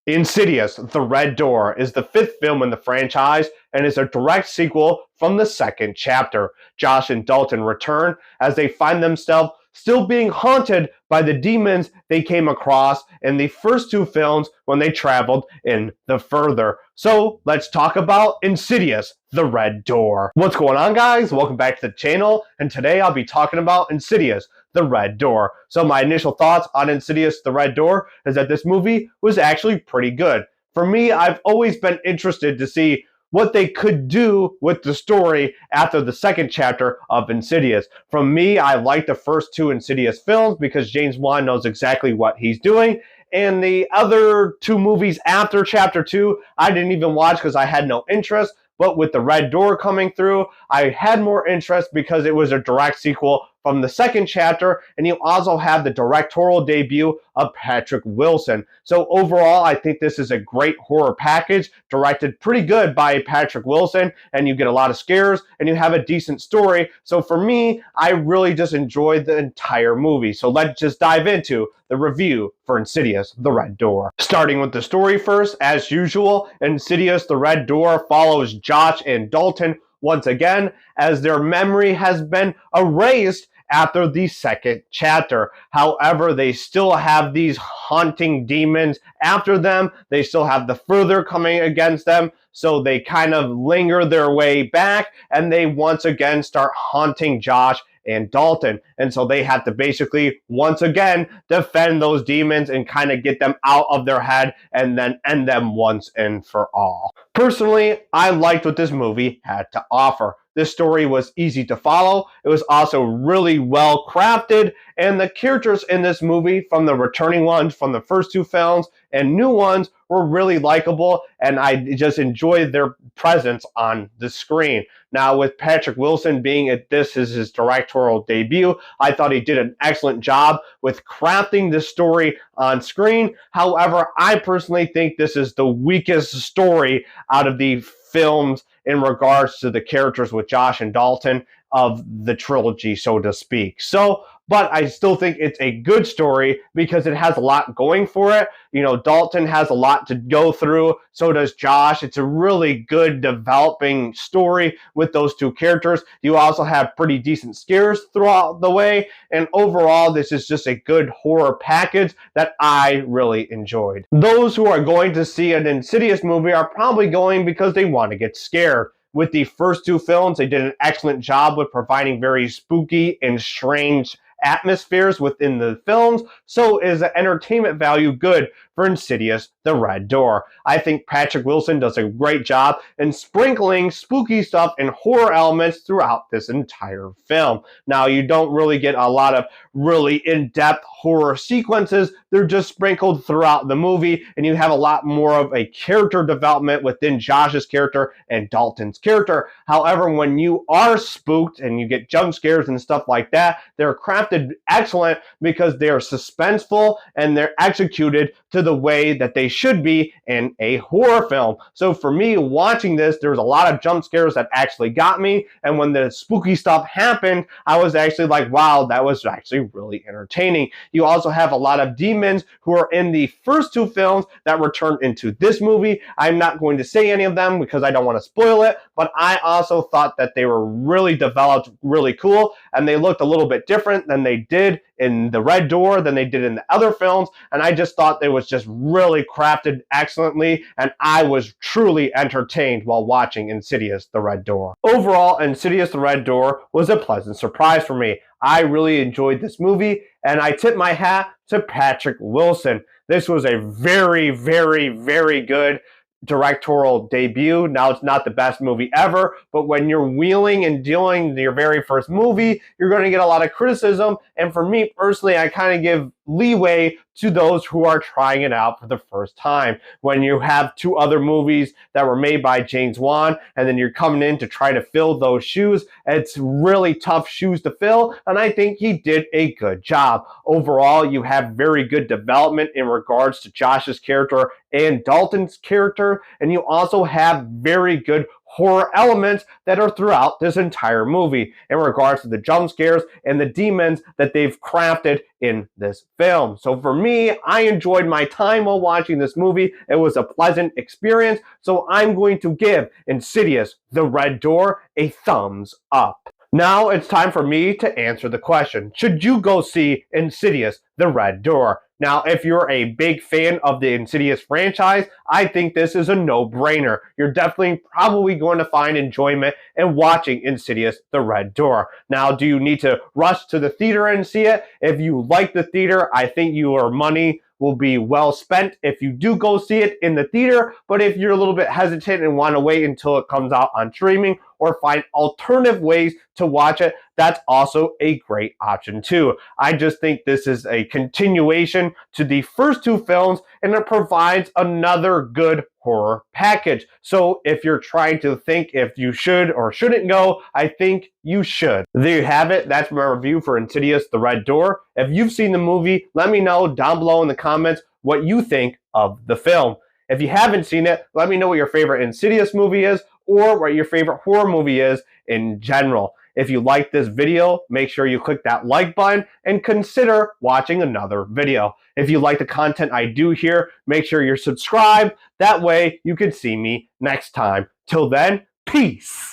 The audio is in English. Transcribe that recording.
Insidious: The Red Door is the fifth film in the franchise and is a direct sequel from the second chapter. Josh and Dalton return as they find themselves still being haunted by the demons they came across in the first two films when they traveled in the further. So let's talk about Insidious: The Red Door. What's going on, guys? Welcome back to the channel, and today I'll be talking about Insidious: The Red Door. So my initial thoughts on Insidious: The Red Door is that this movie was actually pretty good. For me, I've always been interested to see what they could do with the story after the second chapter of Insidious. From me, I like the first two Insidious films because James Wan knows exactly what he's doing. And the other two movies after chapter 2, I didn't even watch because I had no interest. But with The Red Door coming through, I had more interest because it was a direct sequel from the second chapter, and you also have the directorial debut of Patrick Wilson. So overall, I think this is a great horror package, directed pretty good by Patrick Wilson, and you get a lot of scares, and you have a decent story. So for me, I really just enjoyed the entire movie. So let's just dive into the review for Insidious: The Red Door. Starting with the story first, as usual, Insidious: The Red Door follows Josh and Dalton once again as their memory has been erased after the second chapter. However, they still have these haunting demons after them. They still have the further coming against them. So they kind of linger their way back, and they once again start haunting Josh and Dalton. And so they have to basically, once again, defend those demons and kind of get them out of their head and then end them once and for all. Personally, I liked what this movie had to offer. This story was easy to follow. It was also really well crafted, and the characters in this movie, from the returning ones from the first two films and new ones, were really likable, and I just enjoyed their presence on the screen. Now, with Patrick Wilson being this is his directorial debut, I thought he did an excellent job with crafting this story on screen. However, I personally think this is the weakest story out of the films in regards to the characters with Josh and Dalton of the trilogy, so to speak. But I still think it's a good story because it has a lot going for it. You know, Dalton has a lot to go through, so does Josh. It's a really good developing story with those two characters. You also have pretty decent scares throughout the way, and overall, this is just a good horror package that I really enjoyed. Those who are going to see an Insidious movie are probably going because they want to get scared. With the first two films, they did an excellent job with providing very spooky and strange atmospheres within the films. So is the entertainment value good for Insidious: The Red Door? I think Patrick Wilson does a great job in sprinkling spooky stuff and horror elements throughout this entire film. Now, you don't really get a lot of really in-depth horror sequences. They're just sprinkled throughout the movie, and you have a lot more of a character development within Josh's character and Dalton's character. However, when you are spooked and you get jump scares and stuff like that, they're crafted excellent because they're suspenseful and they're executed to the way that they should be in a horror film. So for me, watching this, there was a lot of jump scares that actually got me, and when the spooky stuff happened, I was actually like, wow, that was actually really entertaining. You also have a lot of demons who are in the first two films that returned into this movie. I'm not going to say any of them because I don't want to spoil it, but I also thought that they were really developed, really cool, and they looked a little bit different than they did in The Red Door than they did in the other films, and I just thought it was just really crafted excellently, and I was truly entertained while watching Insidious: The Red Door. Overall, Insidious: The Red Door was a pleasant surprise for me. I really enjoyed this movie, and I tip my hat to Patrick Wilson. This was a very, very, very good directorial debut. Now, it's not the best movie ever, but when you're wheeling and dealing your very first movie, you're going to get a lot of criticism. And for me personally, I kind of give leeway to those who are trying it out for the first time. When you have two other movies that were made by James Wan, and then you're coming in to try to fill those shoes, it's really tough shoes to fill, and I think he did a good job. Overall, you have very good development in regards to Josh's character and Dalton's character, and you also have very good horror elements that are throughout this entire movie in regards to the jump scares and the demons that they've crafted in this film. So for me, I enjoyed my time while watching this movie. It was a pleasant experience, so I'm going to give Insidious: The Red Door a thumbs up. Now it's time for me to answer the question. Should you go see Insidious: The Red Door? Now, if you're a big fan of the Insidious franchise, I think this is a no-brainer. You're definitely probably going to find enjoyment in watching Insidious: The Red Door. Now, do you need to rush to the theater and see it? If you like the theater, I think your money will be well spent if you do go see it in the theater. But if you're a little bit hesitant and want to wait until it comes out on streaming or find alternative ways to watch it, that's also a great option too. I just think this is a continuation to the first two films, and it provides another good horror package. So if you're trying to think if you should or shouldn't go, I think you should. There you have it. That's my review for Insidious: The Red Door. If you've seen the movie, let me know down below in the comments what you think of the film. If you haven't seen it, let me know what your favorite Insidious movie is or what your favorite horror movie is in general. If you like this video, make sure you click that like button and consider watching another video. If you like the content I do here, make sure you're subscribed. That way you can see me next time. Till then, peace.